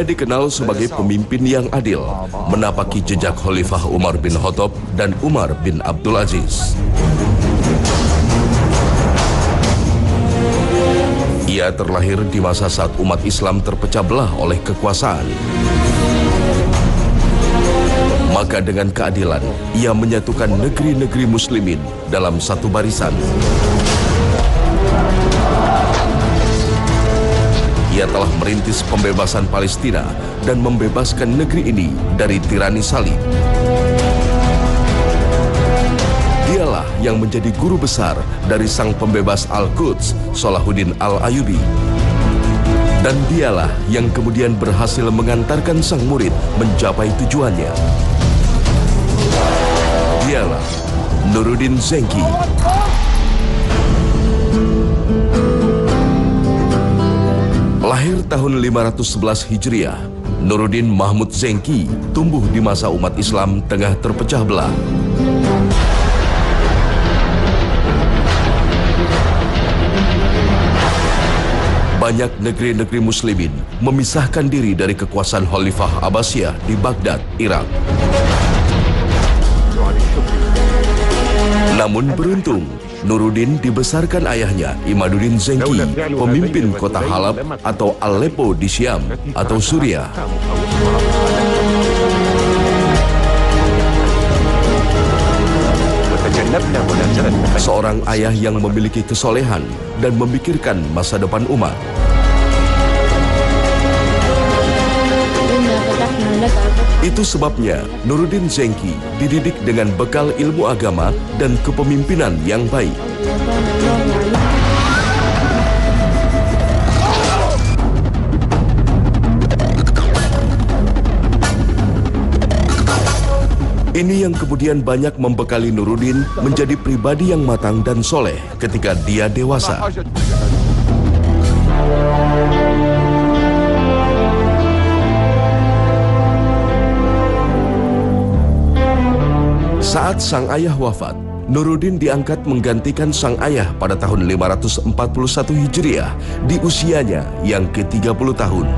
Dia dikenal sebagai pemimpin yang adil, menapaki jejak Khalifah Umar bin Khattab dan Umar bin Abdul Aziz. Ia terlahir di masa saat umat Islam terpecah belah oleh kekuasaan. Maka dengan keadilan, ia menyatukan negeri-negeri muslimin dalam satu barisan. Ia telah merintis pembebasan Palestina dan membebaskan negeri ini dari tirani salib. Dialah yang menjadi guru besar dari sang pembebas Al-Quds, Salahuddin Al-Ayyubi. Dan dialah yang kemudian berhasil mengantarkan sang murid mencapai tujuannya. Dialah Nuruddin Zenki. Lahir tahun 511 Hijriah, Nuruddin Mahmud Zenki tumbuh di masa umat Islam tengah terpecah belah. Banyak negeri-negeri muslimin memisahkan diri dari kekuasaan Khalifah Abbasiyah di Baghdad, Irak. Namun beruntung, Nuruddin dibesarkan ayahnya Imaduddin Zenki, pemimpin kota Halab atau Aleppo di Syam atau Suriah. Seorang ayah yang memiliki kesolehan dan memikirkan masa depan umat. Itu sebabnya Nuruddin Zenki dididik dengan bekal ilmu agama dan kepemimpinan yang baik. Ini yang kemudian banyak membekali Nuruddin menjadi pribadi yang matang dan soleh ketika dia dewasa. Saat sang ayah wafat, Nuruddin diangkat menggantikan sang ayah pada tahun 541 Hijriah di usianya yang ke-30 tahun.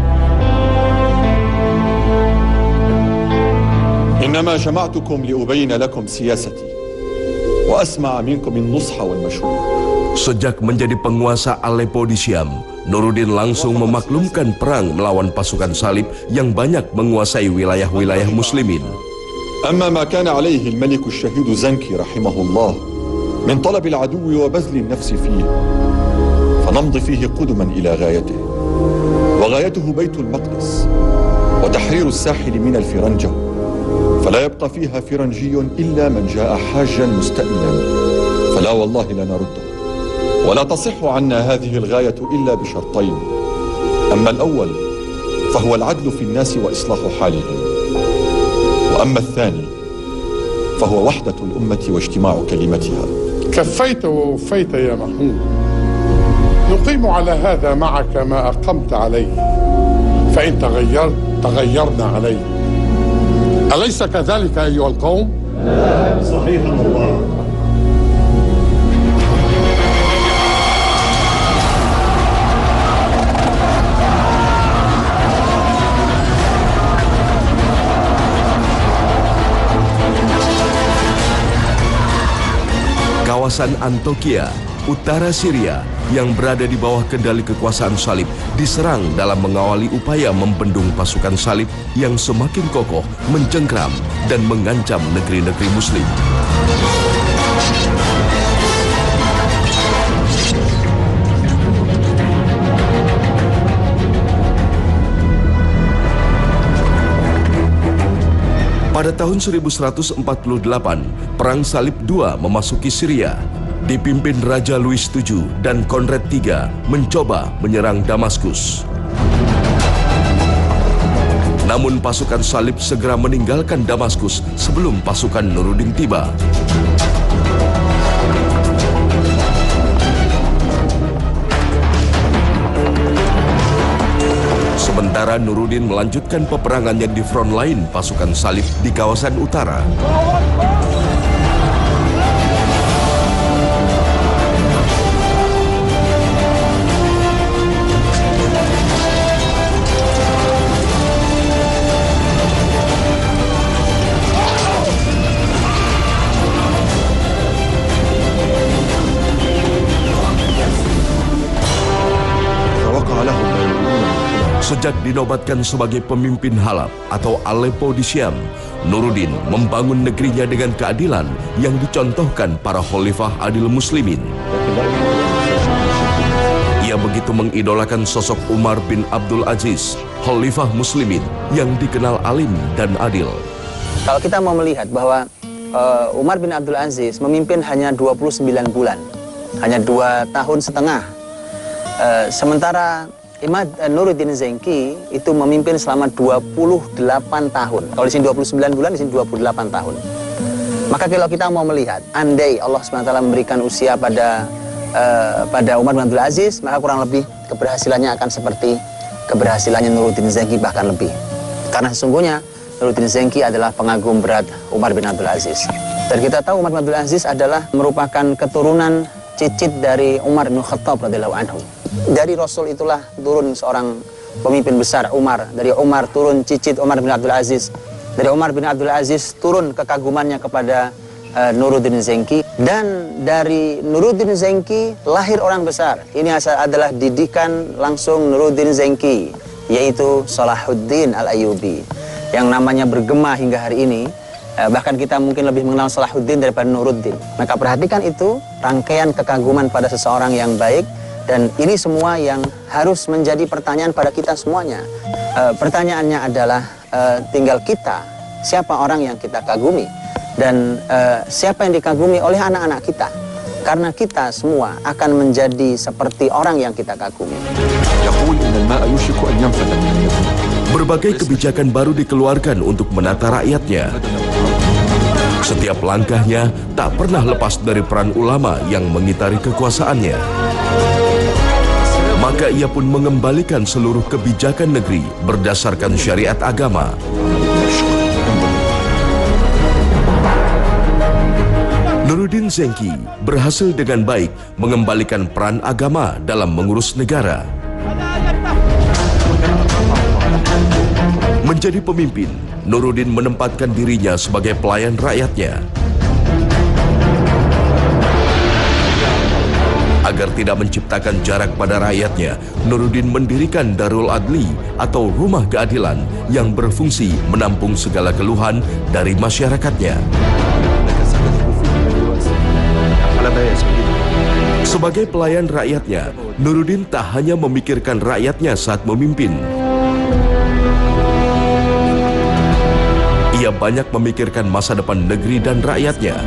إنما جمعتكم لأبين لكم سياستي وأسمع منكم النصح والمشورة. Sejak menjadi penguasa Aleppo di Syam, Nuruddin langsung memaklumkan perang melawan pasukan salib yang banyak menguasai wilayah-wilayah muslimin. أما ما كان عليه الملك الشهيد زنكي رحمه الله من طلب العدو وبذل النفس فيه فنمضي فيه قدما إلى غايته، وغايته بيت المقدس وتحرير الساحل من الفرنجة، فلا يبقى فيها فرنجي إلا من جاء حاجا مستأمنا، فلا والله لا نرده، ولا تصح عنا هذه الغاية إلا بشرطين، أما الأول فهو العدل في الناس وإصلاح حالهم، وأما الثاني فهو وحدة الأمة واجتماع كلمتها. كفيت ووفيت يا محمود، نقيم على هذا معك ما أقمت عليه، فإن تغيرت تغيرنا عليه، أليس كذلك أيها القوم؟ صحيح الله. Kawasan Antokia, utara Syria, yang berada di bawah kendali kekuasaan salib, diserang dalam mengawali upaya membendung pasukan salib yang semakin kokoh, mencengkram, dan mengancam negeri-negeri muslim. Pada tahun 1148, Perang Salib II memasuki Syria. Dipimpin Raja Louis VII dan Konrad III mencoba menyerang Damaskus. Namun pasukan salib segera meninggalkan Damaskus sebelum pasukan Nuruddin tiba. Sementara Nuruddin melanjutkan peperangannya di front lain pasukan salib di kawasan utara. Sejak dinobatkan sebagai pemimpin Halab atau Aleppo di Syam, Nuruddin membangun negerinya dengan keadilan yang dicontohkan para khalifah adil muslimin. Ia begitu mengidolakan sosok Umar bin Abdul Aziz, khalifah muslimin yang dikenal alim dan adil. Kalau kita mau melihat bahwa Umar bin Abdul Aziz memimpin hanya 29 bulan, hanya 2 tahun setengah. Sementara Imad Nuruddin Zenki itu memimpin selama 28 tahun. Kalau di sini 29 bulan, di sini 28 tahun. Maka kalau kita mau melihat, andai Allah SWT memberikan usia pada Umar bin Abdul Aziz, maka kurang lebih keberhasilannya akan seperti keberhasilannya Nuruddin Zenki, bahkan lebih. Karena sesungguhnya Nuruddin Zenki adalah pengagum berat Umar bin Abdul Aziz. Dan kita tahu Umar bin Abdul Aziz adalah merupakan keturunan cicit dari Umar bin Khattab radhiyallahu anhu. Dari Rasul itulah turun seorang pemimpin besar, Umar. Dari Umar turun cicit Umar bin Abdul Aziz. Dari Umar bin Abdul Aziz turun kekagumannya kepada Nuruddin Zenki. Dan dari Nuruddin Zenki lahir orang besar. Ini adalah didikan langsung Nuruddin Zenki, yaitu Salahuddin Al-Ayyubi, yang namanya bergema hingga hari ini. Bahkan kita mungkin lebih mengenal Salahuddin daripada Nuruddin. Maka perhatikan itu, rangkaian kekaguman pada seseorang yang baik. Dan ini semua yang harus menjadi pertanyaan pada kita semuanya. Pertanyaannya adalah tinggal kita, siapa orang yang kita kagumi. Dan siapa yang dikagumi oleh anak-anak kita. Karena kita semua akan menjadi seperti orang yang kita kagumi. Berbagai kebijakan baru dikeluarkan untuk menata rakyatnya. Setiap langkahnya tak pernah lepas dari peran ulama yang mengitari kekuasaannya. Maka ia pun mengembalikan seluruh kebijakan negeri berdasarkan syariat agama. Nuruddin Zenki berhasil dengan baik mengembalikan peran agama dalam mengurus negara. Menjadi pemimpin, Nuruddin menempatkan dirinya sebagai pelayan rakyatnya. Agar tidak menciptakan jarak pada rakyatnya, Nuruddin mendirikan Darul Adli atau rumah keadilan yang berfungsi menampung segala keluhan dari masyarakatnya. Sebagai pelayan rakyatnya, Nuruddin tak hanya memikirkan rakyatnya saat memimpin. Ia banyak memikirkan masa depan negeri dan rakyatnya.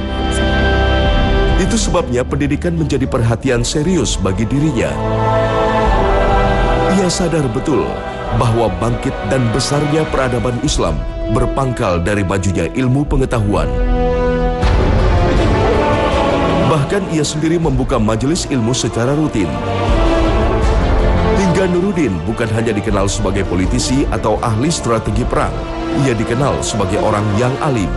Itu sebabnya pendidikan menjadi perhatian serius bagi dirinya. Ia sadar betul bahwa bangkit dan besarnya peradaban Islam berpangkal dari majunya ilmu pengetahuan. Bahkan ia sendiri membuka majelis ilmu secara rutin. Hingga Nuruddin bukan hanya dikenal sebagai politisi atau ahli strategi perang, ia dikenal sebagai orang yang alim.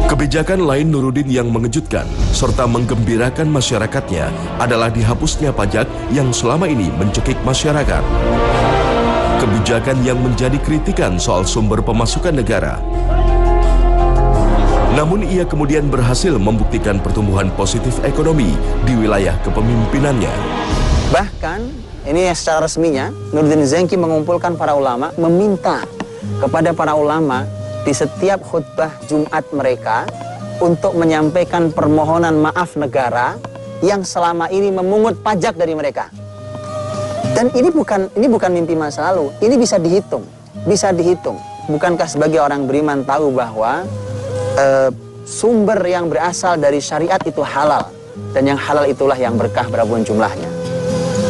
Kebijakan lain Nuruddin yang mengejutkan serta menggembirakan masyarakatnya adalah dihapusnya pajak yang selama ini mencekik masyarakat. Kebijakan yang menjadi kritikan soal sumber pemasukan negara. Namun ia kemudian berhasil membuktikan pertumbuhan positif ekonomi di wilayah kepemimpinannya. Bahkan, ini secara resminya, Nuruddin Zenki mengumpulkan para ulama, meminta kepada para ulama di setiap khutbah Jumat mereka untuk menyampaikan permohonan maaf negara yang selama ini memungut pajak dari mereka. Dan ini bukan mimpi masa lalu, ini bisa dihitung, Bukankah sebagai orang beriman tahu bahwa sumber yang berasal dari syariat itu halal, dan yang halal itulah yang berkah berapapun jumlahnya.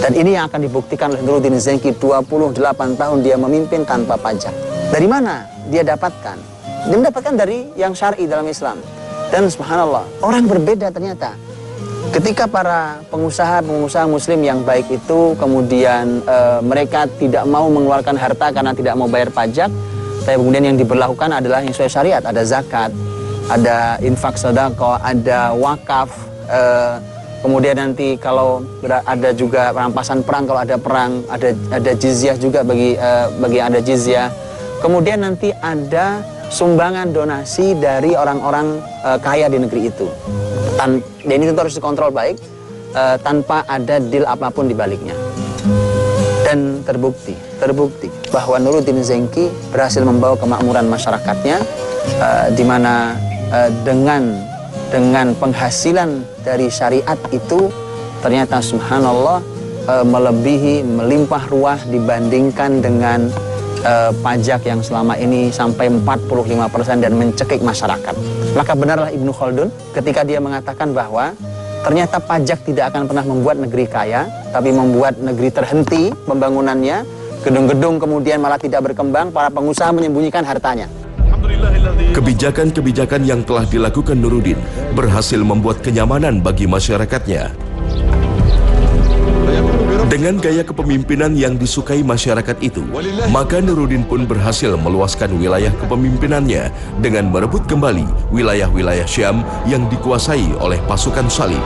Dan ini yang akan dibuktikan oleh Nuruddin Zenki. 28 tahun dia memimpin tanpa pajak. Dari mana dia dapatkan? Dia mendapatkan dari yang syar'i dalam Islam. Dan subhanallah, orang berbeda ternyata. Ketika para pengusaha muslim yang baik itu kemudian mereka tidak mau mengeluarkan harta karena tidak mau bayar pajak, tapi kemudian yang diberlakukan adalah yang sesuai syariat, ada zakat, ada infak sedekah, ada wakaf, kemudian nanti kalau ada juga rampasan perang, kalau ada perang, ada jizyah juga bagi yang ada jizyah. Kemudian nanti ada sumbangan donasi dari orang-orang kaya di negeri itu. Dan ini tentu harus dikontrol baik, tanpa ada deal apapun di baliknya. Dan terbukti bahwa Nuruddin Zenki berhasil membawa kemakmuran masyarakatnya, di mana dengan penghasilan dari syariat itu ternyata subhanallah melebihi, melimpah ruah dibandingkan dengan pajak yang selama ini sampai 45% dan mencekik masyarakat. Maka benarlah Ibnu Khaldun ketika dia mengatakan bahwa ternyata pajak tidak akan pernah membuat negeri kaya, tapi membuat negeri terhenti pembangunannya, gedung-gedung kemudian malah tidak berkembang, para pengusaha menyembunyikan hartanya. Kebijakan-kebijakan yang telah dilakukan Nuruddin berhasil membuat kenyamanan bagi masyarakatnya. Dengan gaya kepemimpinan yang disukai masyarakat itu, maka Nuruddin pun berhasil meluaskan wilayah kepemimpinannya dengan merebut kembali wilayah-wilayah Syam yang dikuasai oleh pasukan Salib.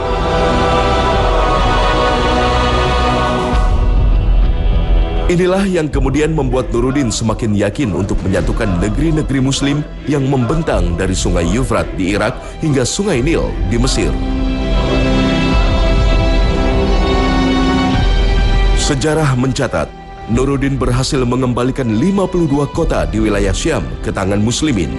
Inilah yang kemudian membuat Nuruddin semakin yakin untuk menyatukan negeri-negeri Muslim yang membentang dari Sungai Yufrat di Irak hingga Sungai Nil di Mesir. Sejarah mencatat, Nuruddin berhasil mengembalikan 52 kota di wilayah Syam ke tangan Muslimin.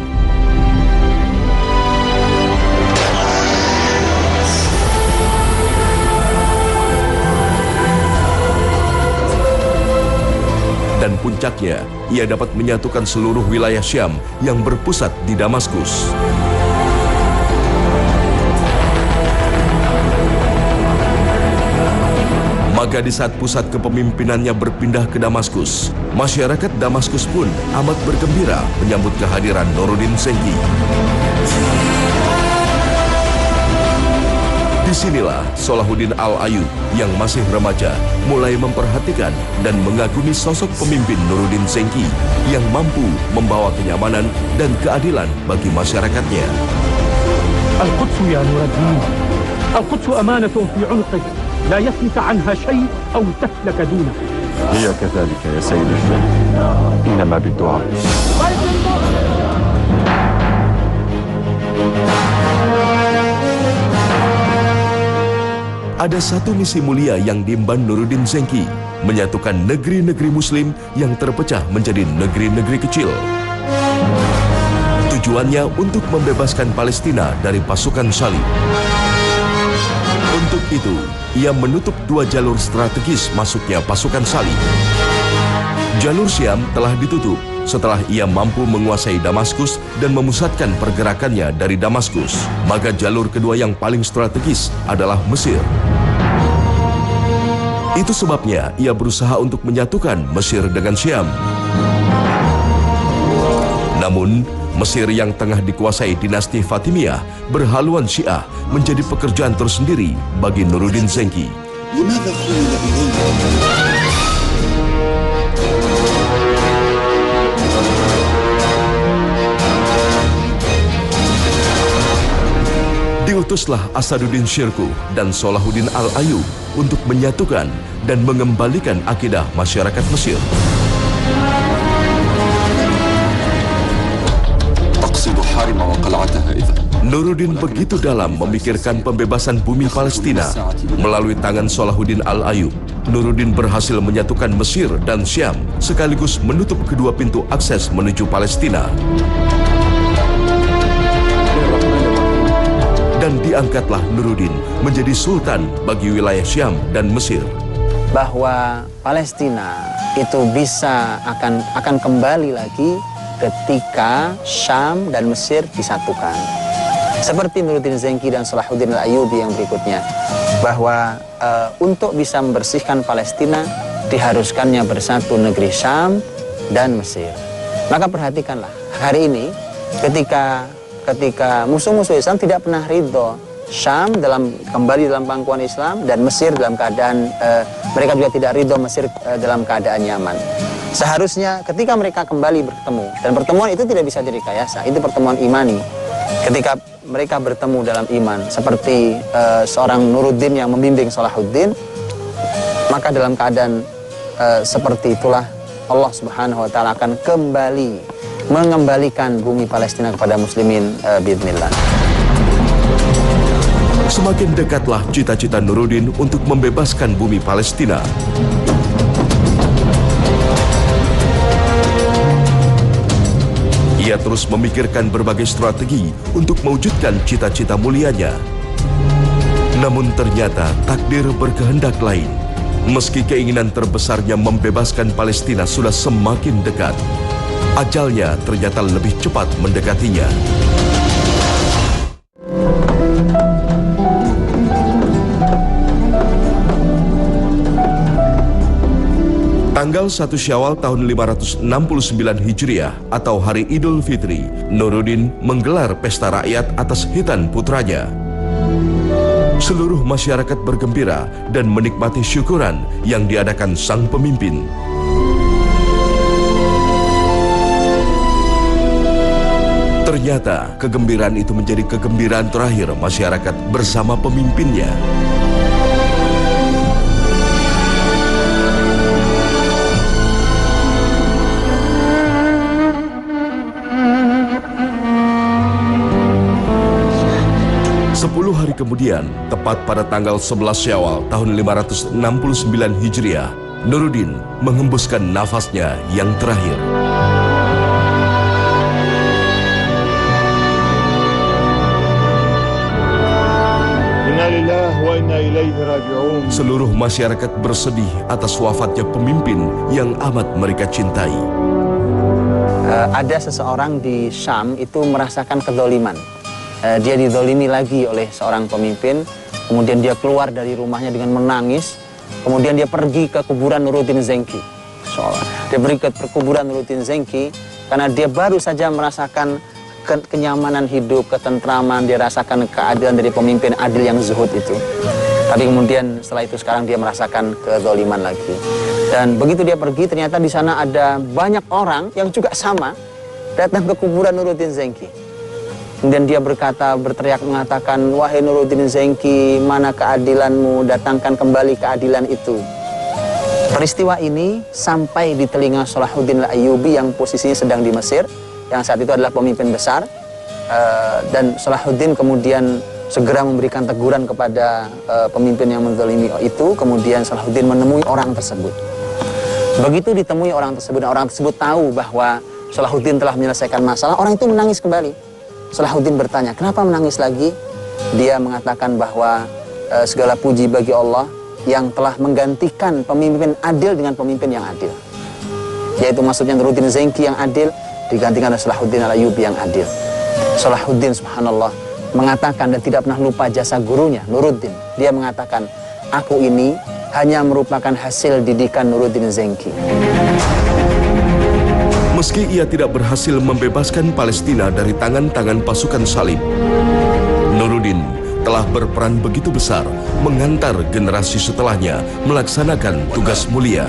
Dan puncaknya, ia dapat menyatukan seluruh wilayah Syam yang berpusat di Damaskus. Maka di saat pusat kepemimpinannya berpindah ke Damaskus, masyarakat Damaskus pun amat bergembira menyambut kehadiran Nuruddin Zenki. Disinilah Salahuddin Al-Ayyub yang masih remaja mulai memperhatikan dan mengagumi sosok pemimpin Nuruddin Zenki yang mampu membawa kenyamanan dan keadilan bagi masyarakatnya. Al-Quds ya Nuruddin, Al-Quds amanatun fi 'unqik. لا يفلت عنها شيء أو تفلك دونه. هي كذلك يا سيدي، إنما بالدعاء. Ada satu misi mulia yang diemban Nuruddin Zenki, menyatukan negeri-negeri Muslim yang terpecah menjadi negeri-negeri kecil. Tujuannya untuk membebaskan Palestina dari pasukan Salib. Untuk itu, ia menutup dua jalur strategis masuknya pasukan Salib. Jalur Syam telah ditutup setelah ia mampu menguasai Damaskus dan memusatkan pergerakannya dari Damaskus. Maka jalur kedua yang paling strategis adalah Mesir. Itu sebabnya ia berusaha untuk menyatukan Mesir dengan Syam. Namun, Mesir yang tengah dikuasai dinasti Fatimiyah berhaluan Syiah menjadi pekerjaan tersendiri bagi Nuruddin Zenki. Diutuslah Asaduddin Syirkuh dan Salahuddin Al-Ayyub untuk menyatukan dan mengembalikan akidah masyarakat Mesir. Nuruddin begitu dalam memikirkan pembebasan bumi Palestina. Melalui tangan Salahuddin Al-Ayyub, Nuruddin berhasil menyatukan Mesir dan Syam sekaligus menutup kedua pintu akses menuju Palestina. Dan diangkatlah Nuruddin menjadi sultan bagi wilayah Syam dan Mesir. Bahwa Palestina itu bisa akan kembali lagi ketika Syam dan Mesir disatukan. Seperti Nuruddin Zenki dan Salahuddin Al-Ayyubi yang berikutnya, bahwa untuk bisa membersihkan Palestina diharuskannya bersatu negeri Syam dan Mesir. Maka perhatikanlah, hari ini ketika musuh-musuh Islam tidak pernah ridho Syam kembali dalam pangkuan Islam dan Mesir dalam keadaan mereka juga tidak ridho Mesir dalam keadaan nyaman. Seharusnya ketika mereka kembali bertemu, dan pertemuan itu tidak bisa direkayasa, itu pertemuan imani. Ketika mereka bertemu dalam iman, seperti seorang Nuruddin yang membimbing Salahuddin, maka dalam keadaan seperti itulah Allah Subhanahu wa Ta'ala akan kembali mengembalikan bumi Palestina kepada muslimin biidznillah. Semakin dekatlah cita-cita Nuruddin untuk membebaskan bumi Palestina. Ia terus memikirkan berbagai strategi untuk mewujudkan cita-cita mulianya. Namun ternyata takdir berkehendak lain. Meski keinginan terbesarnya membebaskan Palestina sudah semakin dekat, ajalnya ternyata lebih cepat mendekatinya. Tanggal 1 Syawal tahun 569 Hijriah atau Hari Idul Fitri, Nuruddin menggelar pesta rakyat atas hitan putranya. Seluruh masyarakat bergembira dan menikmati syukuran yang diadakan sang pemimpin. Ternyata kegembiraan itu menjadi kegembiraan terakhir masyarakat bersama pemimpinnya. Sepuluh hari kemudian, tepat pada tanggal 11 Syawal tahun 569 Hijriah, Nuruddin menghembuskan nafasnya yang terakhir. Inna lillahi wa inna ilaihi raji'un. Seluruh masyarakat bersedih atas wafatnya pemimpin yang amat mereka cintai. Ada seseorang di Syam itu merasakan kedoliman. Dia didolimi lagi oleh seorang pemimpin, kemudian dia keluar dari rumahnya dengan menangis, kemudian dia pergi ke kuburan Nuruddin Zenki. Dia pergi ke kuburan Nuruddin Zenki karena dia baru saja merasakan kenyamanan hidup, ketentraman, dia rasakan keadilan dari pemimpin adil yang zuhud itu. Tapi kemudian setelah itu sekarang dia merasakan kedoliman lagi. Dan begitu dia pergi, ternyata di sana ada banyak orang yang juga sama datang ke kuburan Nuruddin Zenki. Kemudian dia berteriak mengatakan, wahai Nuruddin Zenki, mana keadilanmu, datangkan kembali keadilan itu. Peristiwa ini sampai di telinga Salahuddin Al-Ayyubi yang posisinya sedang di Mesir, yang saat itu adalah pemimpin besar. Dan Salahuddin kemudian segera memberikan teguran kepada pemimpin yang menzalimi itu. Kemudian Salahuddin menemui orang tersebut. Begitu ditemui orang tersebut, dan orang tersebut tahu bahwa Salahuddin telah menyelesaikan masalah, orang itu menangis kembali. Salahuddin bertanya, kenapa menangis lagi? Dia mengatakan bahwa segala puji bagi Allah yang telah menggantikan pemimpin adil dengan pemimpin yang adil. Yaitu maksudnya Nuruddin Zenki yang adil digantikan oleh Salahuddin Al-Ayyubi yang adil. Salahuddin subhanallah mengatakan dan tidak pernah lupa jasa gurunya, Nuruddin. Dia mengatakan, aku ini hanya merupakan hasil didikan Nuruddin Zenki. Meski ia tidak berhasil membebaskan Palestina dari tangan-tangan pasukan salib, Nuruddin telah berperan begitu besar mengantar generasi setelahnya melaksanakan tugas mulia.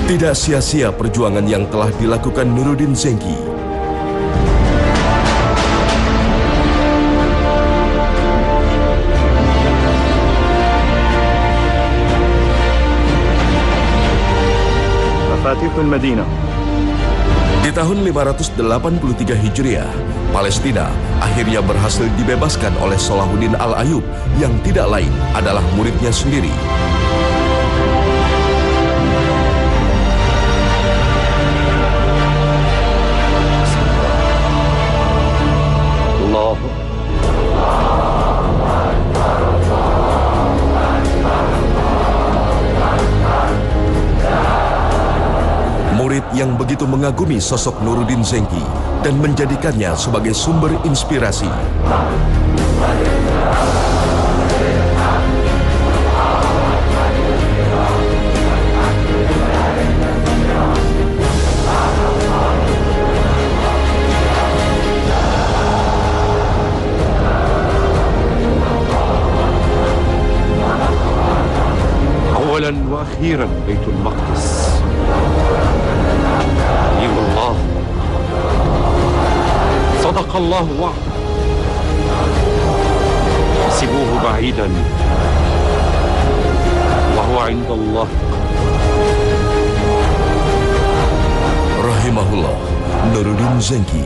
Tidak sia-sia perjuangan yang telah dilakukan Nuruddin Zenki. Di tahun 583 Hijriah, Palestina akhirnya berhasil dibebaskan oleh Salahuddin Al-Ayyub yang tidak lain adalah muridnya sendiri. Yang begitu mengagumi sosok Nuruddin Zenki dan menjadikannya sebagai sumber inspirasi. أولا وأخيرا بيت المقدس. والله صدق الله وعده حسبوه بعيدا وهو عند الله. Rahimahullah, Nuruddin Zenki.